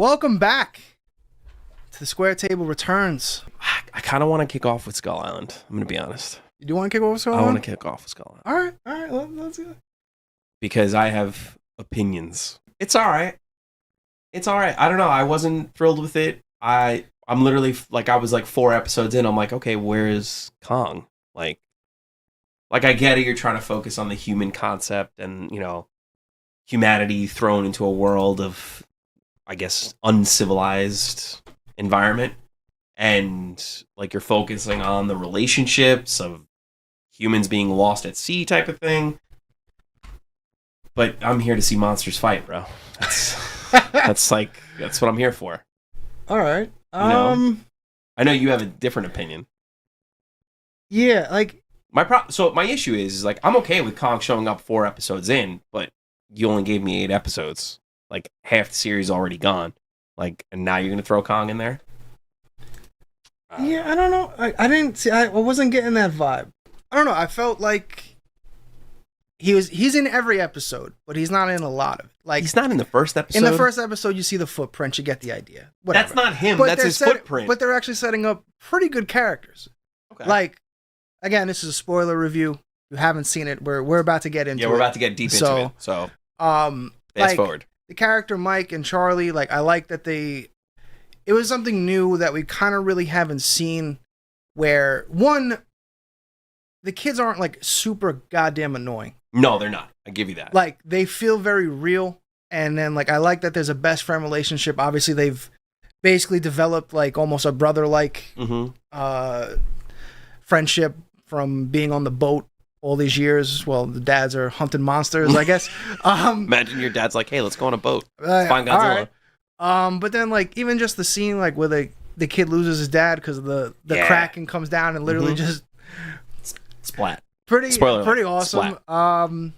Welcome back to the Square Table Returns. I kind of want to kick off with Skull Island. I'm going to be honest. You do want to kick off with Skull Island? I want to kick off with Skull Island. All right, let's go. Because I have opinions. It's all right. I don't know. I wasn't thrilled with it. I'm literally, I was 4 episodes in. I'm like, okay, where's Kong? Like I get it. You're trying to focus on the human concept and, humanity thrown into a world of, I guess, uncivilized environment. And, you're focusing on the relationships of humans being lost at sea type of thing. But I'm here to see monsters fight, bro. That's what I'm here for. All right. I know you have a different opinion. Yeah, So my issue is I'm okay with Kong showing up 4 episodes in, but you only gave me 8 episodes. Half the series already gone. And now you're gonna throw Kong in there? Yeah, I don't know. I didn't see. I wasn't getting that vibe. I don't know. I felt like he's in every episode, but he's not in a lot of it. He's not in the first episode. In the first episode, you see the footprint. You get the idea. Whatever. That's not him. That's his footprint. But they're actually setting up pretty good characters. Okay. Again, this is a spoiler review. If you haven't seen it, we're about to get into it. Yeah, we're about to get deep into it. So, fast forward. The character Mike and Charlie, I like that it was something new that we kind of really haven't seen, where one, the kids aren't super goddamn annoying. No, they're not. I give you that. They feel very real. And then I like that there's a best friend relationship. Obviously they've basically developed almost a brother-like friendship from being on the boat all these years. Well, the dads are hunting monsters, I guess. Imagine your dad's hey, let's go on a boat. Let's find Godzilla. Right. But then even just the scene where the kid loses his dad because the Kraken comes down and literally just splat. Pretty awesome. Splat.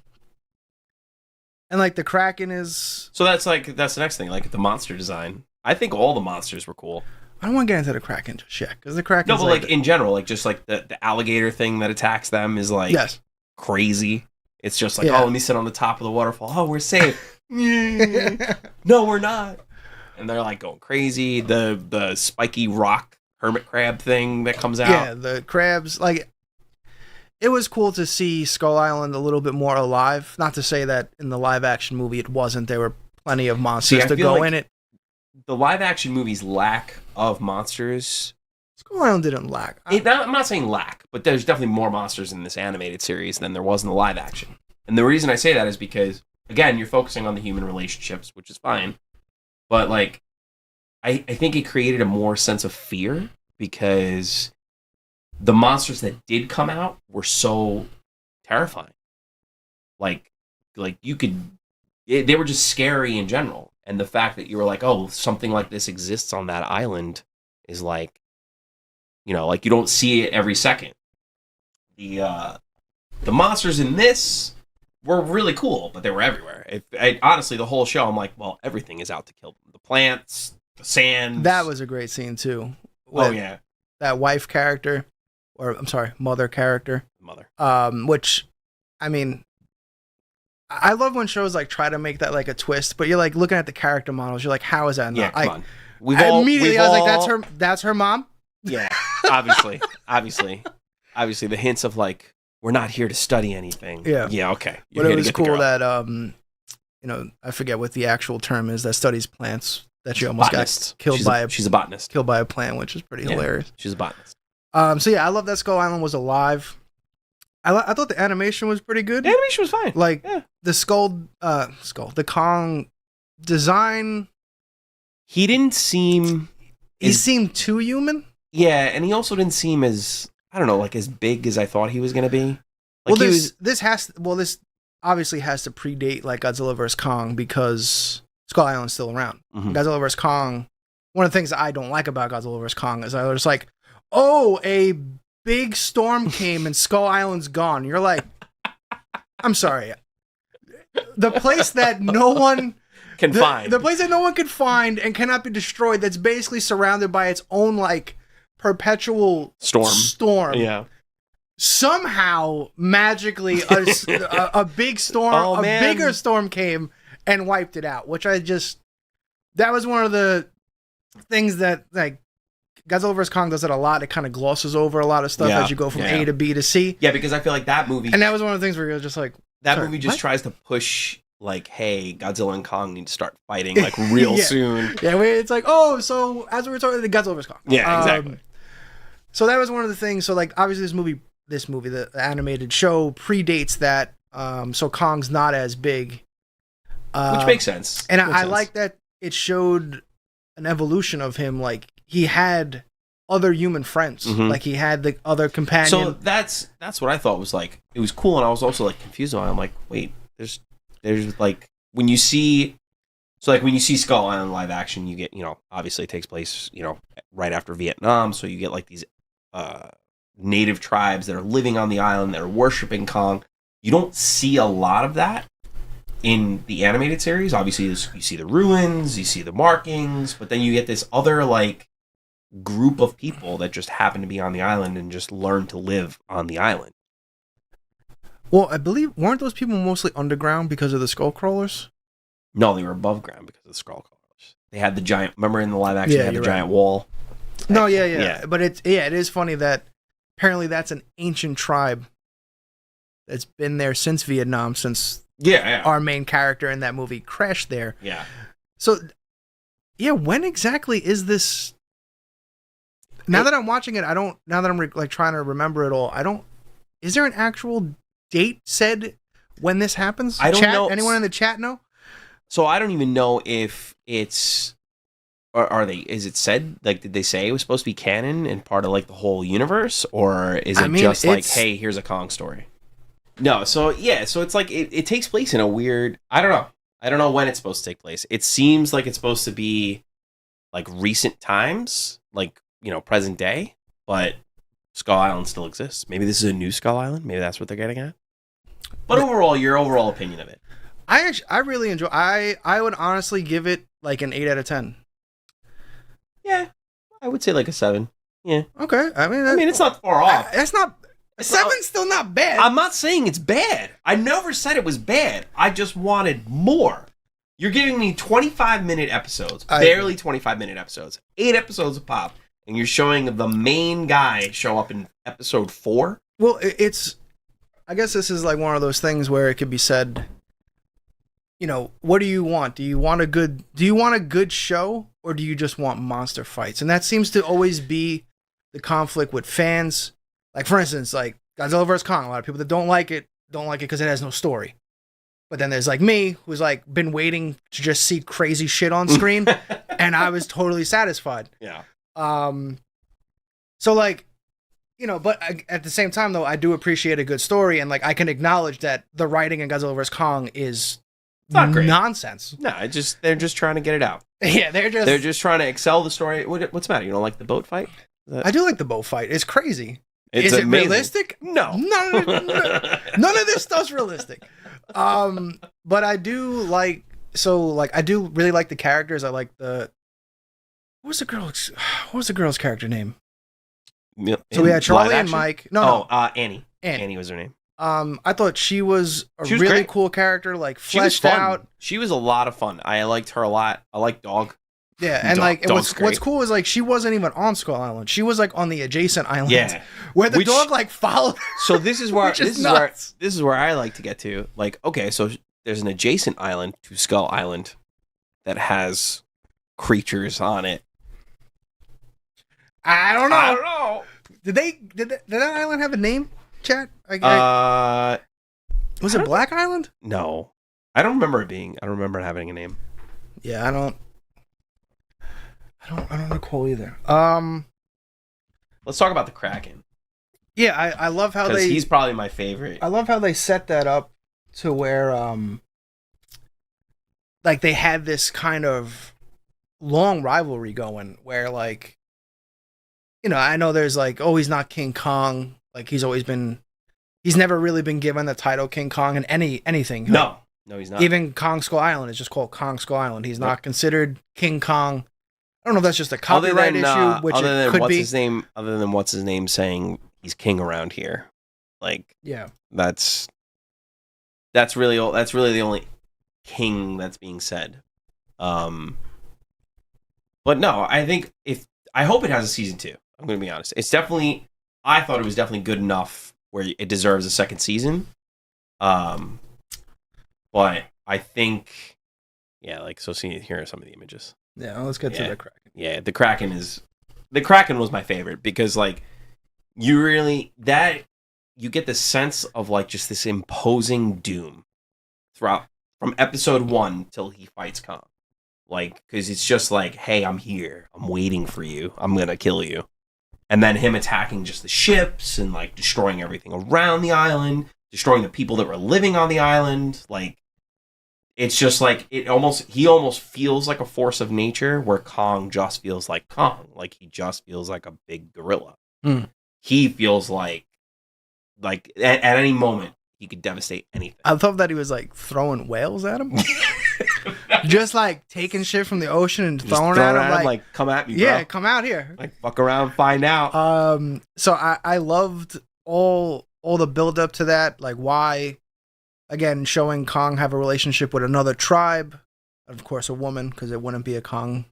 And the Kraken is... So that's the next thing, the monster design. I think all the monsters were cool. I don't want to get into the Kraken just yet, because the Kraken... No, but in general, just the alligator thing that attacks them is yes. Crazy. It's just oh, let me sit on the top of the waterfall. Oh, we're safe. No, we're not. And they're going crazy. The spiky rock hermit crab thing that comes out. Yeah, the crabs. It was cool to see Skull Island a little bit more alive. Not to say that in the live action movie it wasn't. There were plenty of monsters to go in it. The live action movie's lack of monsters. Skull Island didn't lack. I'm not saying lack, but there's definitely more monsters in this animated series than there was in the live action. And the reason I say that is because, again, you're focusing on the human relationships, which is fine. But I think it created a more sense of fear because the monsters that did come out were so terrifying. You could, they were just scary in general. And the fact that you were oh, something like this exists on that island is you don't see it every second. The monsters in this were really cool, but they were everywhere. Honestly, the whole show, I'm well, everything is out to kill them. The plants, the sand. That was a great scene too. Oh yeah, that wife character, or I'm sorry, mother character. Mother. Which, I mean, I love when shows try to make that a twist, but you're looking at the character models. You're how is that not? Yeah, come on. I was like, that's her mom. Yeah, obviously, the hints of we're not here to study anything. Yeah, okay. But it was cool that I forget what the actual term is that studies plants. That she almost got killed she's a botanist. Killed by a plant, which is pretty hilarious. She's a botanist. So yeah, I love that Skull Island was alive. I thought the animation was pretty good. The animation was fine. The Kong design. He didn't seem. He seemed too human. Yeah, and he also didn't seem as, I don't know, as big as I thought he was going to be. This obviously has to predate Godzilla vs. Kong because Skull Island's still around. Mm-hmm. Godzilla vs. Kong. One of the things I don't like about Godzilla vs. Kong is I was oh, a big storm came and Skull Island's gone. You're I'm sorry. The place that no one can find. The place that no one can find and cannot be destroyed, that's basically surrounded by its own perpetual storm. Yeah. Somehow, magically, a big storm, bigger storm came and wiped it out, which I just that was one of the things that like Godzilla vs Kong does it a lot. It kind of glosses over a lot of stuff as you go from A to B to C. Yeah, because I feel like that movie, and that was one of the things where you're just like, that movie just tries to push like, hey, Godzilla and Kong need to start fighting like real soon. Yeah, it's like, oh, so as we were talking, the Godzilla vs Kong. Yeah, exactly. So that was one of the things. So like, obviously, this movie, the animated show, predates that. So Kong's not as big, which makes sense. And I like that it showed an evolution of him. Like he had other human friends. Like he had the other companion. So that's what I thought was like. It was cool, and I was also like confused. I'm like, wait, there's like when you see. So like when you see Skull Island live action, you get, obviously it takes place, right after Vietnam. So you get like these native tribes that are living on the island that are worshiping Kong. You don't see a lot of that in the animated series. Obviously, you see the ruins, you see the markings, but then you get this other like group of people that just happen to be on the island and just learn to live on the island. Well, I believe, weren't those people mostly underground because of the skull crawlers? No, they were above ground because of the skull crawlers. They had the giant, remember in the live action, they had the giant wall? No, yeah. But it is funny that apparently that's an ancient tribe that's been there since Vietnam, since our main character in that movie crashed there. Yeah. So, yeah, when exactly is this? Now that I'm watching it, now that I'm like trying to remember it all, is there an actual date said when this happens? I don't know. Anyone in the chat know? So I don't even know if it's, is it said, like, did they say it was supposed to be canon and part of like the whole universe, or is it just like, hey, here's a Kong story? No, so it's like it takes place in a weird, I don't know when it's supposed to take place. It seems like it's supposed to be like recent times, like, present day, but Skull Island still exists. Maybe this is a new Skull Island. Maybe that's what they're getting at. But overall, your overall opinion of it. I really enjoy. I would honestly give it like an 8 out of 10. Yeah, I would say like a 7. Yeah. Okay. I mean, it's not far off. That's not. 7's still not bad. I'm not saying it's bad. I never said it was bad. I just wanted more. You're giving me 25-minute episodes, barely 25-minute episodes, 8 episodes of pop, and you're showing the main guy show up in episode 4. Well, I guess this is like one of those things where it could be said, what do you want? Do you want a good show, or do you just want monster fights? And that seems to always be the conflict with fans. Like, for instance, like Godzilla vs. Kong, a lot of people that don't like it because it has no story. But then there's like me, who's like been waiting to just see crazy shit on screen, and I was totally satisfied. Yeah. So like, but at the same time though, I do appreciate a good story, and like I can acknowledge that the writing in Godzilla vs. Kong is not great. Nonsense. No, they're just trying to get it out. Yeah, they're just trying to excel the story. What's the matter? You don't like the boat fight? I do like the boat fight. It's crazy. Is it realistic? No. None of this stuff's realistic. But I do like, I do really like the characters. I like what was the girl's character name? So we had Charlie and Mike. Annie. Annie was her name. I thought she was really great. Cool character, like fleshed out. She was a lot of fun. I liked her a lot. I like Dog. Yeah, and what's cool is like she wasn't even on Skull Island. She was like on the adjacent island. Yeah. Where the dog like followed her. So this is where this is where I like to get to. Like, okay, so there's an adjacent island to Skull Island that has creatures on it. I don't know. Did that island have a name, chat? Was it Black Island? No. I don't remember it having a name. Yeah, I don't recall either. Let's talk about the Kraken. Yeah, I love how he's probably my favorite. I love how they set that up to where like they had this kind of long rivalry going where like I know there's like, oh, he's not King Kong, like he's never really been given the title King Kong in anything. No, he's not. Even Kong Skull Island is just called Kong Skull Island. He's not considered King Kong. I don't know if that's just a copyright issue, which it could be. Other than what's his name saying he's king around here, like that's really the only king that's being said. But no, I hope it has a season 2. I'm going to be honest. I thought it was definitely good enough where it deserves a second season. But I think, here are some of the images. Yeah, let's get to the Kraken. Yeah, the Kraken was my favorite because like you get the sense of like just this imposing doom throughout from episode 1 till he fights Kong. Like, because it's just like, hey, I'm here. I'm waiting for you. I'm going to kill you. And then him attacking just the ships and like destroying everything around the island, destroying the people that were living on the island. Like, it's just like, he almost feels like a force of nature where Kong just feels like Kong. Like, he just feels like a big gorilla. Mm. He feels like at any moment, he could devastate anything. I love that he was like throwing whales at him. Just like taking shit from the ocean and throwing at him. Like, come at me, yeah, bro. come out here. Like, fuck around, find out. So I loved all the build up to that. Like, why, again, showing Kong have a relationship with another tribe. Of course, a woman, because it wouldn't be a Kong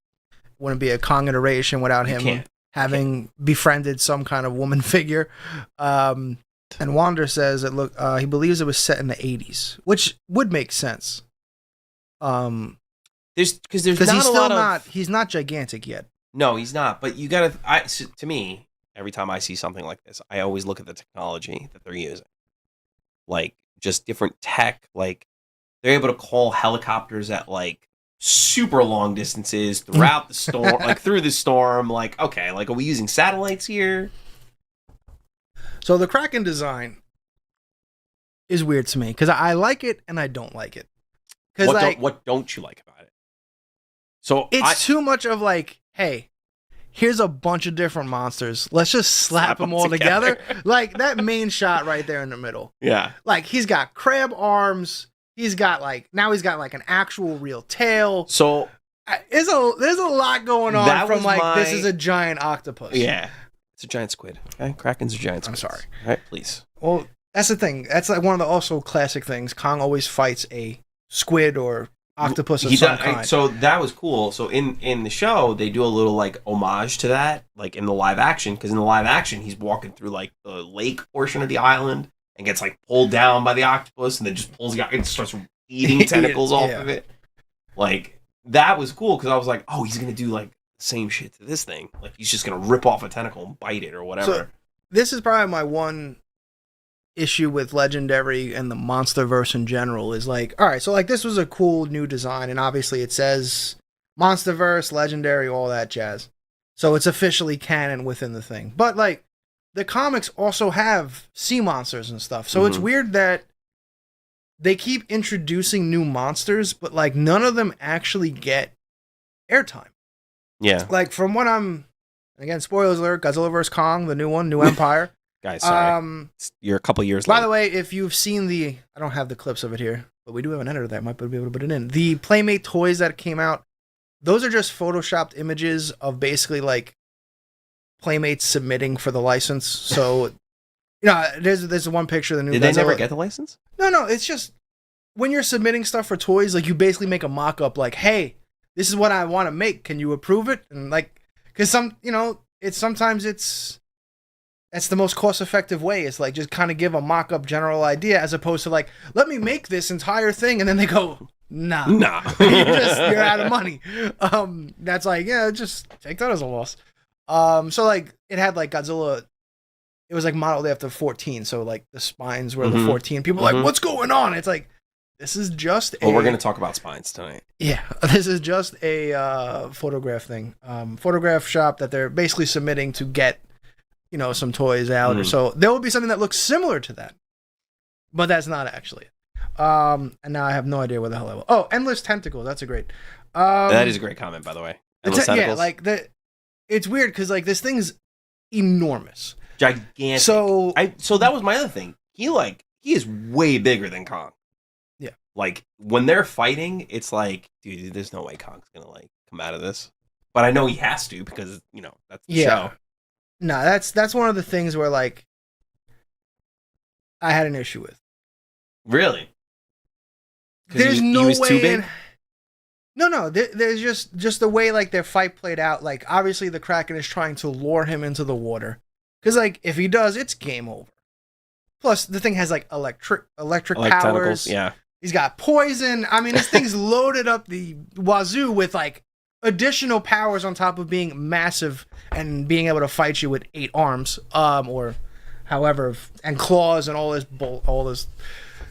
iteration without him having befriended some kind of woman figure. And Wander says he believes it was set in the 80s, which would make sense. He's not gigantic yet. No, he's not. But you gotta. To me, every time I see something like this, I always look at the technology that they're using, like just different tech. Like they're able to call helicopters at like super long distances throughout the storm, like through the storm. Like, okay, like are we using satellites here? So the Kraken design is weird to me because I like it and I don't like it. What don't you like about it? So it's too much of like, hey, here's a bunch of different monsters. Let's just slap them all together. Like that main shot right there in the middle. Yeah. Like he's got crab arms. He's got like an actual real tail. So there's a lot going on from like this is a giant octopus. Yeah. It's a giant squid. Okay, Kraken's a giant squid. I'm sorry. All right, please. Well, that's the thing. That's like one of the also classic things. Kong always fights a squid or octopus of some kind. So that was cool. So in the show, they do a little like homage to that, like in the live action, because in the live action, he's walking through like the lake portion of the island and gets like pulled down by the octopus, and then just pulls out and starts eating tentacles off of it. Like that was cool because I was like, oh, he's gonna do like the same shit to this thing. Like he's just gonna rip off a tentacle and bite it or whatever. So, this is probably my one issue with Legendary and the Monsterverse in general is like, all right, so like this was a cool new design, and obviously it says Monsterverse, Legendary, all that jazz. So it's officially canon within the thing. But like the comics also have sea monsters and stuff. So it's weird that they keep introducing new monsters, but like none of them actually get airtime. Yeah. Like from what again, spoilers alert, Godzilla vs. Kong, the new one, New Empire. Guys, sorry. You're a couple years late. By the way, if you've seen I don't have the clips of it here, but we do have an editor that might be able to put it in. The Playmate toys that came out, those are just photoshopped images of basically like Playmates submitting for the license. So, there's one picture of the new Did Godzilla. they never get the license? No, it's just when you're submitting stuff for toys, like you basically make a mock-up like, hey, this is what I want to make. Can you approve it? And like, because that's the most cost-effective way. It's like just kind of give a mock-up general idea as opposed to like, let me make this entire thing, and then they go, nah. You're out of money. That's like, yeah, just take that as a loss. So like it had like Godzilla. It was like modeled after 14, so like the spines were the 14. People are like, what's going on? It's like, this is just we're gonna talk about spines tonight. Yeah, this is just a photograph thing, photograph shop that they're basically submitting to get, some toys out, or so there will be something that looks similar to that, but that's not actually it. And now I have no idea where the hell I will. Oh, endless tentacles. That's a great. That is a great comment, by the way. Endless tentacles. Yeah, like it's weird because like this thing's enormous, gigantic. So that was my other thing. He is way bigger than Kong. Yeah. Like when they're fighting, it's like, dude, there's no way Kong's gonna like come out of this. But I know he has to because that's the show. No, that's one of the things where like I had an issue with. Really? There's no way. Too big? No. There's just the way like their fight played out. Like obviously the Kraken is trying to lure him into the water, because like if he does, it's game over. Plus the thing has like electric powers. Yeah. He's got poison. I mean, this thing's loaded up the wazoo with like additional powers on top of being massive and being able to fight you with 8 arms, or however, and claws and all this.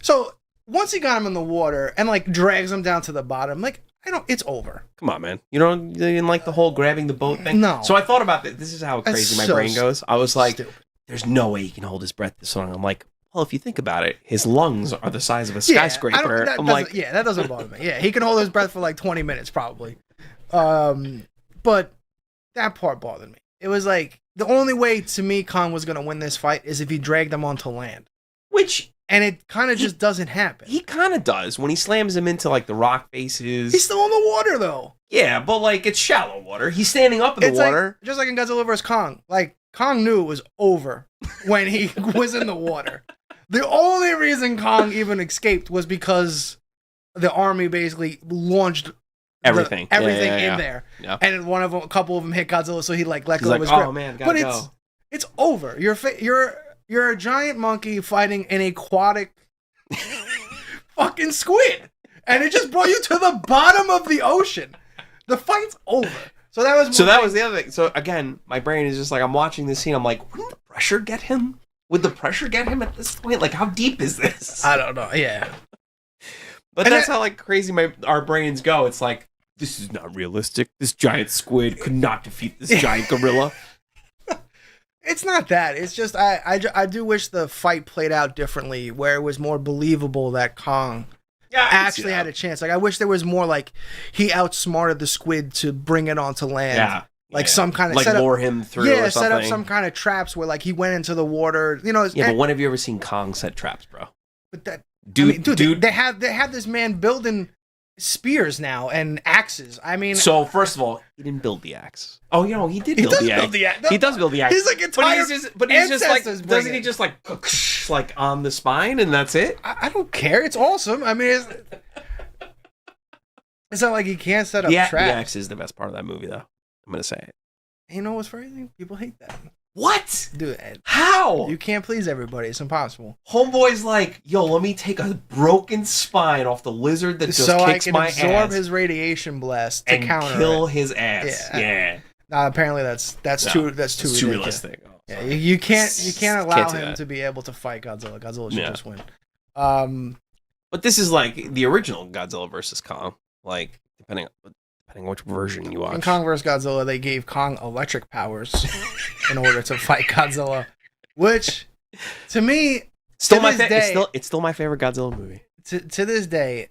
So once he got him in the water and like drags him down to the bottom, like it's over. Come on, man. You didn't like the whole grabbing the boat thing? No. So I thought about this. This is how crazy my brain goes. I was like, stupid. There's no way he can hold his breath this long. I'm like, well, if you think about it, his lungs are the size of a skyscraper. That doesn't bother me. Yeah, he can hold his breath for like 20 minutes probably. But that part bothered me. It was like the only way to me Kong was gonna win this fight is if he dragged them onto land, and it kind of just doesn't happen. He kind of does when he slams him into like the rock faces. He's still in the water though. Yeah, but like it's shallow water. He's standing up in the water, just like in Godzilla vs Kong. Like Kong knew it was over when he was in the water. The only reason Kong even escaped was because the army basically launched everything in there. Yeah. And a couple of them hit Godzilla, so he like let He's go like, of his grip. oh man, gotta go. It's over. You're a giant monkey fighting an aquatic fucking squid, and it just brought you to the bottom of the ocean. The fight's over. So that was the other thing. So again, my brain is just like, I'm watching this scene. I'm like, wouldn't the pressure get him? Would the pressure get him at this point? Like, how deep is this? I don't know. Yeah. But that's how like crazy our brains go. It's like, this is not realistic. This giant squid could not defeat this giant gorilla. It's not that. It's just I do wish the fight played out differently, where it was more believable that Kong actually had a chance. Like I wish there was more like he outsmarted the squid to bring it onto land. Yeah. Like some kind of like lure him through. Yeah, or something. set up some kind of traps where like he went into the water. But when have you ever seen Kong set traps, bro? But that dude, they have this man building spears now and axes. I mean, so first of all, he didn't build the axe. Oh, he did build the axe. He does build the axe. He's like entire but he's just like, doesn't he just like on the spine and that's it? I don't care. It's awesome. I mean, it's not like he can't set up traps. The axe is the best part of that movie, though. I'm gonna say it. You know what's crazy? People hate that. What? Dude, how? You can't please everybody. It's impossible. Homeboy's like, yo, let me take a broken spine off the lizard that just kicks my ass. So I can absorb his radiation blast to and counter kill it. his ass. Yeah. Apparently that's too realistic. Yeah, you can't allow him to be able to fight Godzilla. Godzilla should just win. But this is like the original Godzilla versus Kong. Like depending on which version you watch. In Kong vs. Godzilla, they gave Kong electric powers in order to fight Godzilla, which, to me, it's still my favorite Godzilla movie. To this day,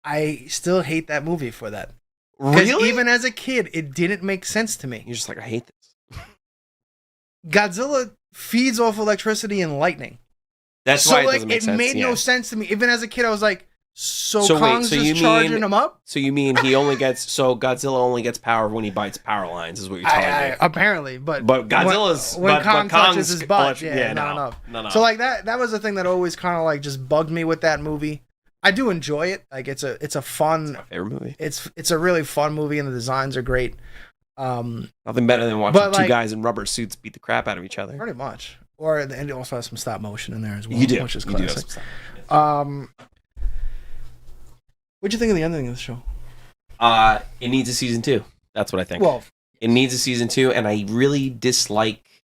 I still hate that movie for that. Really? Even as a kid, it didn't make sense to me. You're just like, I hate this. Godzilla feeds off electricity and lightning. That's why it doesn't make sense. It made no sense to me. Even as a kid, I was like, Kong's just charging him up? So you mean Godzilla only gets power when he bites power lines, is what you're telling me. Apparently, but Godzilla's... When Kong touches his butt, no. So like that was the thing that always kind of like just bugged me with that movie. I do enjoy it. Like it's a fun... It's my favorite movie. It's a really fun movie and the designs are great. Nothing better than watching two guys in rubber suits beat the crap out of each other. Pretty much. And it also has some stop motion in there as well. You do. Which is classic. What'd you think of the ending of the show? It needs a season 2. That's what I think. Well, it needs a season 2, and I really dislike...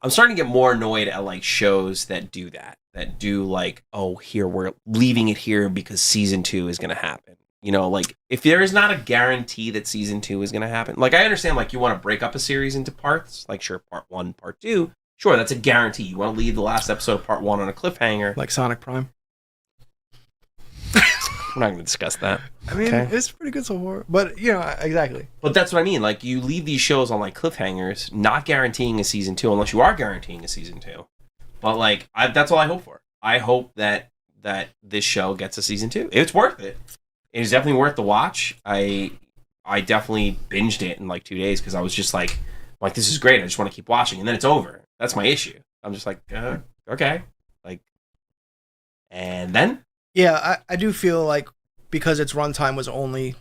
I'm starting to get more annoyed at like shows that do that. That do like, oh, here, we're leaving it here because season 2 is going to happen. Like, if there is not a guarantee that season 2 is going to happen... Like, I understand, like, you want to break up a series into parts. Like, sure, part 1, part 2. Sure, that's a guarantee. You want to leave the last episode of part 1 on a cliffhanger. Like Sonic Prime. We're not going to discuss that. I mean, It's pretty good so far. But, exactly. But that's what I mean. Like, you leave these shows on, like, cliffhangers, not guaranteeing a season 2, unless you are guaranteeing a season 2. But, like, that's all I hope for. I hope that this show gets a season 2. It's worth it. It is definitely worth the watch. I definitely binged it in, like, 2 days, because I was just like, this is great. I just want to keep watching. And then it's over. That's my issue. I'm just like, okay. Like, and then? Yeah, I do feel like because its runtime was only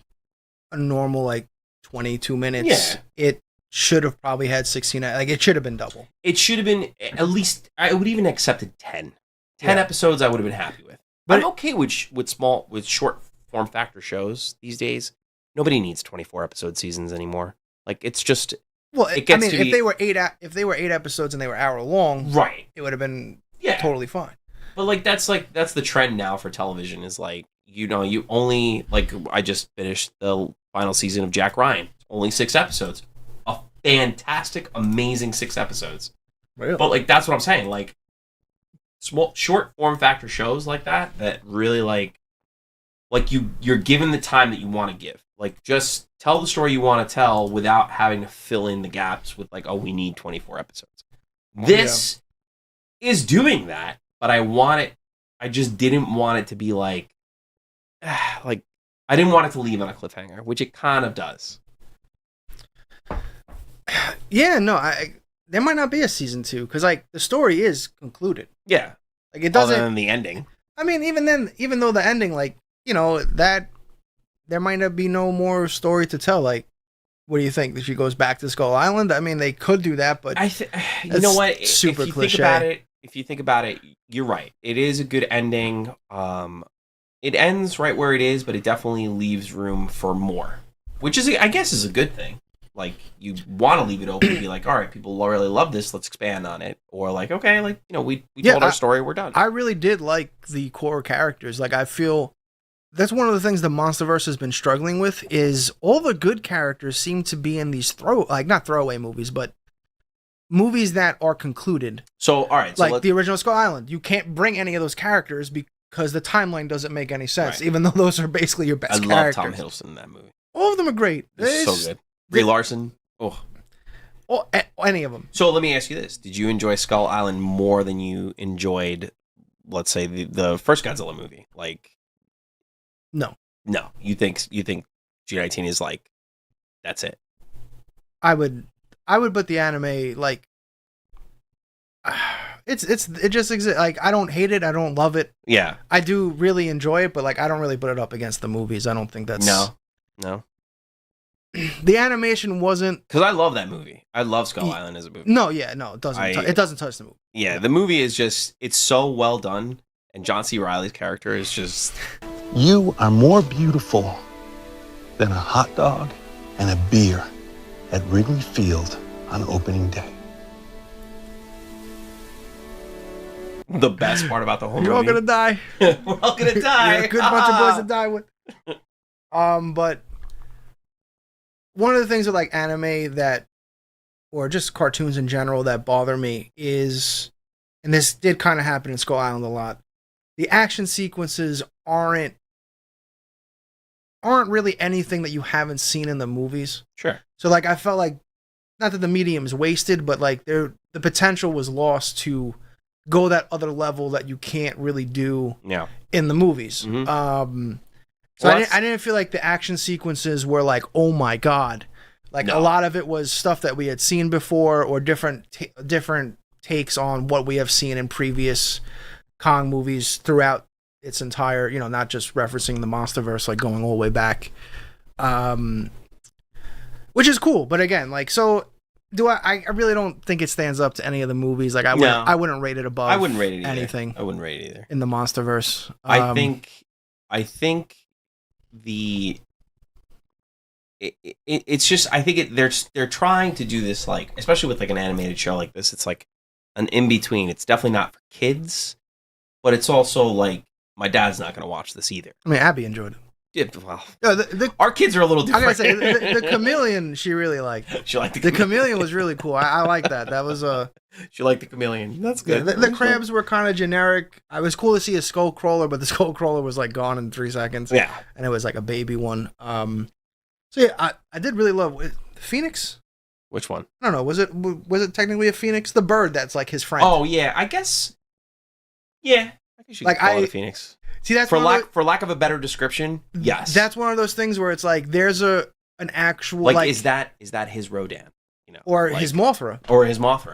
a normal like 22 minutes, it should have probably had 16. Like it should have been double. It should have been at least. I would even accepted 10. 10 episodes. I would have been happy with. But I'm okay with short form factor shows these days. Nobody needs 24 episode seasons anymore. Like it's just. Well, I mean, if they were 8 episodes and they were hour long, right, it would have been totally fine. But that's the trend now for television is like, you only, like, I just finished the final season of Jack Ryan. Only 6 episodes. A fantastic, amazing 6 episodes. Really? But like that's what I'm saying. Like small short form factor shows like that really like you're given the time that you want to give. Like just tell the story you want to tell without having to fill in the gaps with like, oh, we need 24 episodes. This is doing that, but I just didn't want it to be like I didn't want it to leave on a cliffhanger, which it kind of does. Yeah, no, there might not be a season 2 because like the story is concluded. Yeah, like it doesn't. Other than the ending. I mean, even then, even though the ending, like that, there might not be no more story to tell. Like, what do you think? That she goes back to Skull Island? I mean, they could do that, but you know what? Super cliche. If you think about it, you're right. It is a good ending. It ends right where it is, but it definitely leaves room for more, which is, I guess, is a good thing. Like, you want to leave it open and be like, all right, people really love this, let's expand on it. Or like, okay, like, we told our story, we're done. I really did like the core characters. Like, I feel that's one of the things the Monsterverse has been struggling with is all the good characters seem to be in these not throwaway movies, but movies that are concluded. So, all right. So like the original Skull Island. You can't bring any of those characters because the timeline doesn't make any sense, right, even though those are basically your best characters. I love Tom Hiddleston in that movie. All of them are great. It's so good. Brie Larson. Oh, any of them. So let me ask you this: did you enjoy Skull Island more than you enjoyed, let's say, the first Godzilla movie? Like, no. You think G19 is like, that's it? I would put the anime like, it just exists. Like, I don't hate it. I don't love it. Yeah. I do really enjoy it, but like, I don't really put it up against the movies. I don't think that's no. The animation wasn't, because I love that movie. I love Skull Island as a movie. No, it doesn't. It doesn't touch the movie. Yeah, the movie is just, it's so well done, and John C. Reilly's character is just. You are more beautiful than a hot dog and a beer at Wrigley Field on opening day. The best part about the whole movie. You're all gonna die. We're all gonna die. You're a good bunch of boys to die with. But one of the things with like anime that, or just cartoons in general, that bother me is, and this did kind of happen in Skull Island a lot, the action sequences aren't really anything that you haven't seen in the movies. Sure. So like, I felt like, not that the medium is wasted, but like the potential was lost to go that other level that you can't really do in the movies. Mm-hmm. So I didn't feel like the action sequences were like, oh my god. Like a lot of it was stuff that we had seen before, or different takes on what we have seen in previous Kong movies throughout its entire, not just referencing the Monsterverse, like going all the way back. Which is cool. But again, like, so I really don't think it stands up to any of the movies. Like I wouldn't rate it above. I wouldn't rate it either. Anything. I wouldn't rate it either. In the Monsterverse. I think it's just, I think they're trying to do this, like, especially with like an animated show like this, it's like an in between. It's definitely not for kids, but it's also like, my dad's not going to watch this either. I mean, Abby enjoyed it. Yeah, well, our kids are a little different. I gotta say, the chameleon, she really liked. She liked the chameleon was really cool. I like that. That was She liked the chameleon. That's good. Yeah, the crabs were kind of generic. I was cool to see a skull crawler, but the skull crawler was like gone in 3 seconds. Yeah, and it was like a baby one. So yeah, I did really love Phoenix. Which one? I don't know. Was it technically a phoenix? The bird that's like his friend. Oh yeah, I guess. Yeah, I guess you could call it a phoenix. See, that's for lack of a better description. Yes, that's one of those things where it's like there's an actual like is that his Rodan, or like, his Mothra,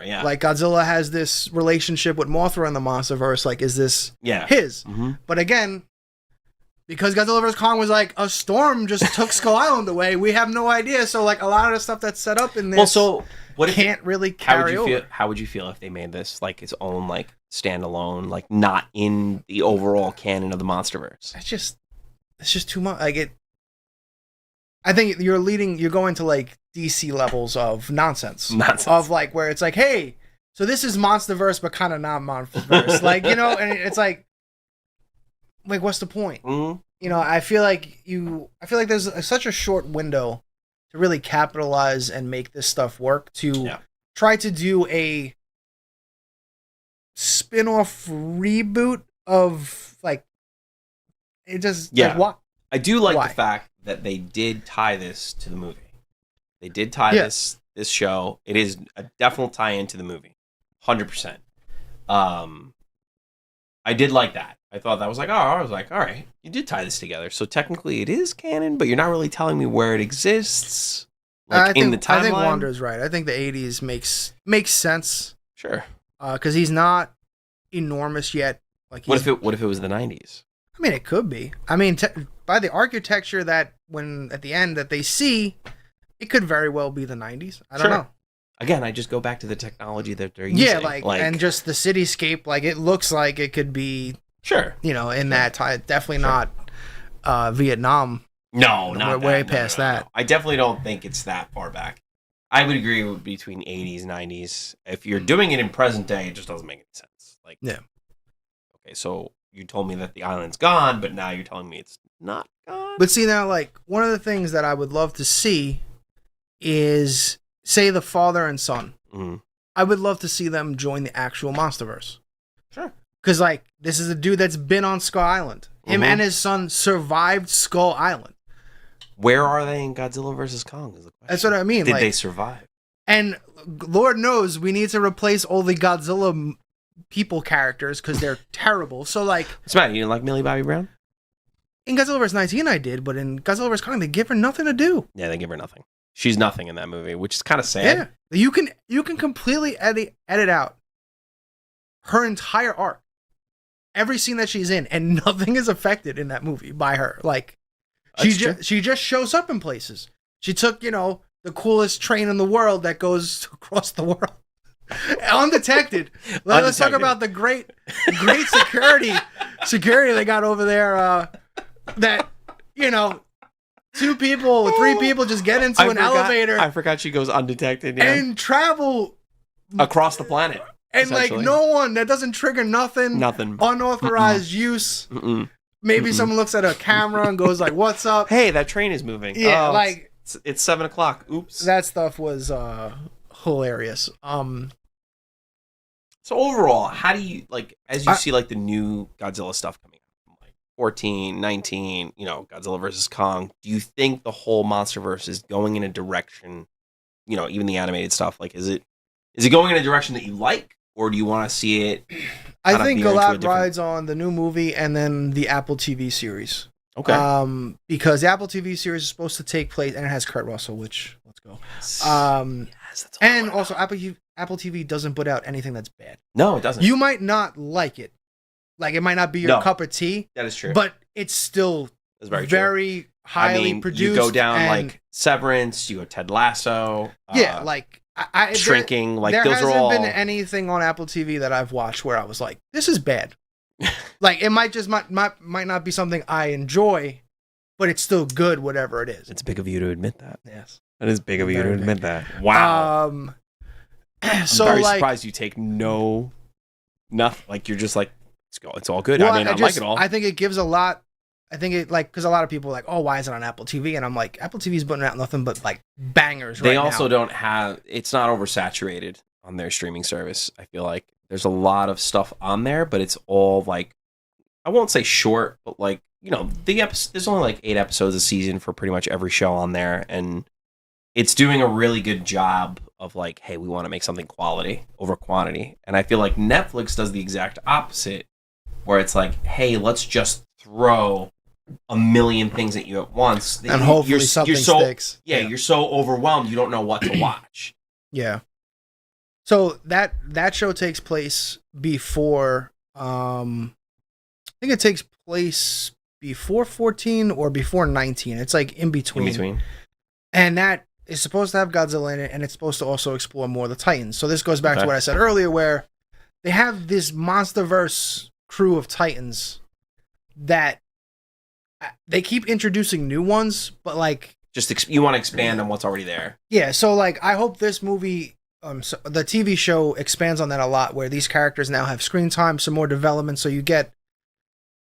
yeah. Like Godzilla has this relationship with Mothra in the Monsterverse. Like, is this his? Mm-hmm. But again, because Godzilla vs. Kong was like a storm just took Skull Island away. We have no idea. So like a lot of the stuff that's set up in this can't really carry over. How would you feel if they made this like its own like standalone, like not in the overall canon of the Monsterverse? It's just too much. Like I think you're going to like DC levels of nonsense. Of like where it's like, hey, so this is Monsterverse, but kind of not Monsterverse. Like, you know, and it's like what's the point? Mm-hmm. You know, I feel like there's such a short window to really capitalize and make this stuff work, to try to do a spin-off reboot of like it just like, what? I do like the fact that they did tie this to the movie. They did tie this show. It is a definite tie-in to the movie. 100%. I did like that. I thought that was like, all right, you did tie this together. So technically it is canon, but you're not really telling me where it exists. Like in the timeline. I think Wander's right. I think the 80s makes sense. Sure. Because he's not enormous yet. Like what if it was the 90s? I mean, it could be. I mean, by the architecture that when at the end that they see, it could very well be the 90s. I don't know. Again, I just go back to the technology that they're using. Yeah, like and just the cityscape. Like it looks like it could be. Sure. You know, in that time, definitely not Vietnam. No, not way past that. No. I definitely don't think it's that far back. I would agree with between 80s, 90s. If you're doing it in present day, it just doesn't make any sense. Like, yeah. Okay, so you told me that the island's gone, but now you're telling me it's not gone. But see, now, like, one of the things that I would love to see is, say, the father and son. Mm-hmm. I would love to see them join the actual Monsterverse. Sure. Because, like, this is a dude that's been on Skull Island. Him and his son survived Skull Island. Where are they in Godzilla vs. Kong? Is the question. That's what I mean. Did they survive? And Lord knows we need to replace all the Godzilla people characters because they're terrible. So, like... What's the matter? You didn't like Millie Bobby Brown? In Godzilla vs. 19, I did, but in Godzilla vs. Kong, they give her nothing to do. Yeah, they give her nothing. She's nothing in that movie, which is kind of sad. Yeah. You can completely edit out her entire arc. Every scene that she's in, and nothing is affected in that movie by her. Like, she just shows up in places. She took, the coolest train in the world that goes across the world. Undetected. Let's talk about the great security they got over there. That, 3 people just get into an elevator. I forgot she goes undetected. Yeah. And travel across the planet. And like no one, that doesn't trigger nothing. Nothing. Unauthorized use. Mm-mm. Maybe someone looks at a camera and goes like, "What's up? Hey, that train is moving." Yeah, it's 7:00. Oops. That stuff was hilarious. So overall, how do you as you see the new Godzilla stuff coming out, like 14, 19, Godzilla versus Kong? Do you think the whole MonsterVerse is going in a direction, even the animated stuff? Like, is it going in a direction that you like? Or do you want to see it? I think a lot rides on the new movie and then the Apple TV series. Okay. Because the Apple TV series is supposed to take place, and it has Kurt Russell, which let's go. Yes, that's and also Apple TV doesn't put out anything that's bad. No, it doesn't. You might not like it, like it might not be your cup of tea. That is true. But it's still very highly produced. You go down like Severance, you go Ted Lasso. Yeah, Shrinking, there those hasn't are all... been anything on Apple TV that I've watched where I was like, this is bad. Like, it might not be something I enjoy, but it's still good, whatever it is. It's big of you to admit that. Yes. It is big of you to admit that. Wow. I'm very surprised you take nothing. Like, you're just like, it's all good. Well, I like it all. I think it gives a lot. I think it because a lot of people are like, oh, why is it on Apple TV? And I'm like, Apple TV's putting out nothing but bangers. They also don't have. It's not oversaturated on their streaming service. I feel like there's a lot of stuff on there, but it's all I won't say short, but there's only 8 episodes a season for pretty much every show on there, and it's doing a really good job of hey, we want to make something quality over quantity, and I feel like Netflix does the exact opposite, where it's hey, let's just throw a million things at you at once, and hopefully something sticks. Yeah, you're so overwhelmed you don't know what to watch. Yeah. So that show takes place before. I think it takes place before 14 or before 19. It's like in between. In between. And that is supposed to have Godzilla in it, and it's supposed to also explore more of the Titans. So this goes back to what I said earlier, where they have this Monsterverse crew of Titans that they keep introducing new ones, but like just you want to expand on what's already there. Yeah, so like I hope this movie, so the TV show expands on that a lot, where these characters now have screen time, some more development, so you get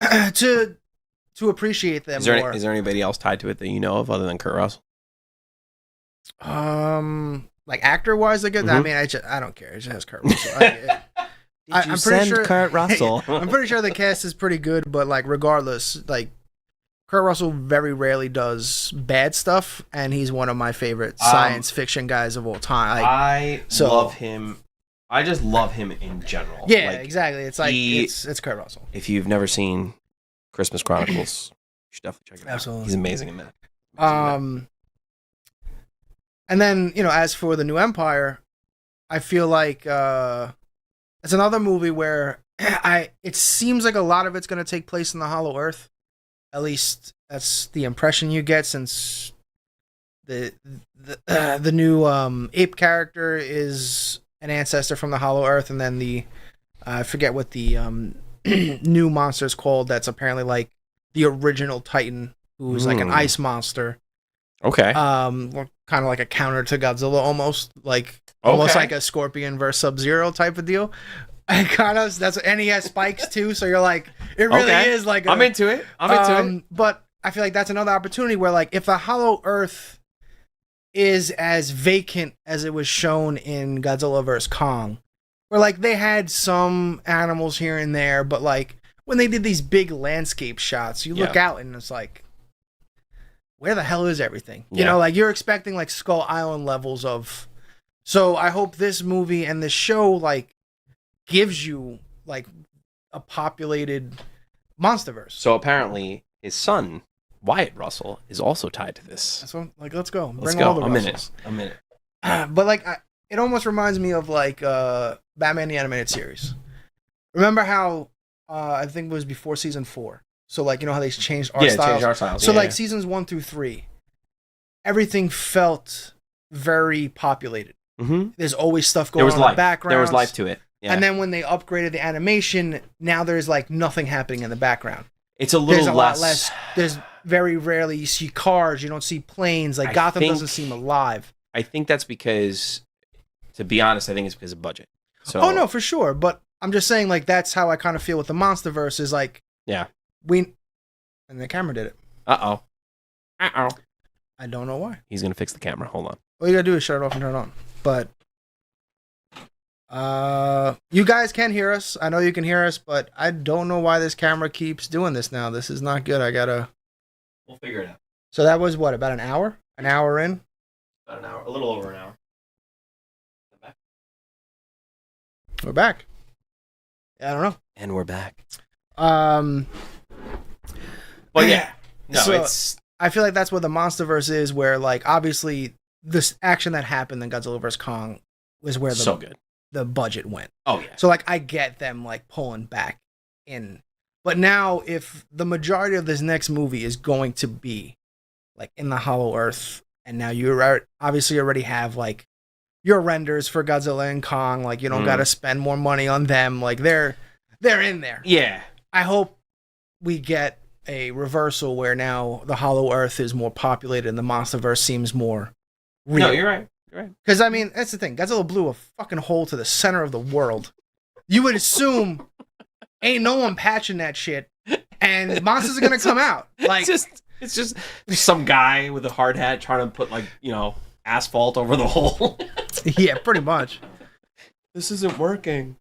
to appreciate them more. Is there anybody else tied to it that you know of other than Kurt Russell? Like actor wise, I guess. I mean, I don't care. It just has Kurt Russell. I'm pretty sure Kurt Russell? I'm pretty sure the cast is pretty good, but like regardless, like Kurt Russell very rarely does bad stuff, and he's one of my favorite science fiction guys of all time. I love him. I just love him in general. Yeah, like, exactly. It's like it's Kurt Russell. If you've never seen Christmas Chronicles, you should definitely check it out. Absolutely, he's amazing in that. And then, you know, as for the New Empire, I feel like it's another movie where it seems like a lot of it's going to take place in the Hollow Earth. At least that's the impression you get, since the new ape character is an ancestor from the Hollow Earth, and then the I forget what the new monster is called. That's apparently like the original Titan, who's like an ice monster. Okay. Kind of like a counter to Godzilla, almost like a Scorpion versus Sub-Zero type of deal. And kind of and he has spikes too, so you're like, it really is like. I'm into it. But I feel like that's another opportunity where, like, if the Hollow Earth is as vacant as it was shown in Godzilla vs Kong, where like they had some animals here and there, but like when they did these big landscape shots, you look out and it's like, where the hell is everything? You know, like you're expecting like Skull Island levels of. So I hope this movie and this show like gives you like a populated Monsterverse. So apparently his son Wyatt Russell is also tied to this. So like, let's go. Let's go. I'm in it. But like, it almost reminds me of like Batman the Animated Series. Remember how I think it was before season 4. So, like, you know how they changed art styles? Changed art styles. So, like, seasons 1 through 3, everything felt very populated. Mm-hmm. There's always stuff going on in the background. There was life to it. Yeah. And then when they upgraded the animation, now there's, like, nothing happening in the background. It's a little lot less. There's very rarely you see cars. You don't see planes. Like, Gotham doesn't seem alive. I think that's because, to be honest, I think it's because of budget. So. Oh, no, for sure. But I'm just saying, like, that's how I kind of feel with the Monsterverse is, like... Yeah. And the camera did it. Uh-oh. I don't know why. He's going to fix the camera. Hold on. All you got to do is shut it off and turn it on. But you guys can hear us. I know you can hear us, but I don't know why this camera keeps doing this now. This is not good. We'll figure it out. So that was what, about an hour? An hour in? About an hour. A little over an hour. We're back. I don't know. And we're back. But yeah, no, so I feel like that's what the Monsterverse is, where like obviously this action that happened in Godzilla vs Kong was where the budget went. Oh yeah. So like I get them like pulling back in, but now if the majority of this next movie is going to be like in the Hollow Earth, and now you obviously already have like your renders for Godzilla and Kong, like you don't got to spend more money on them, like they're in there. Yeah. I hope we get a reversal where now the Hollow Earth is more populated and the Monsterverse seems more real. No, you're right. Because, I mean, that's the thing. Godzilla blew a fucking hole to the center of the world. You would assume ain't no one patching that shit and monsters are going to come out. Like, it's just some guy with a hard hat trying to put, like, you know, asphalt over the hole. Yeah, pretty much. This isn't working.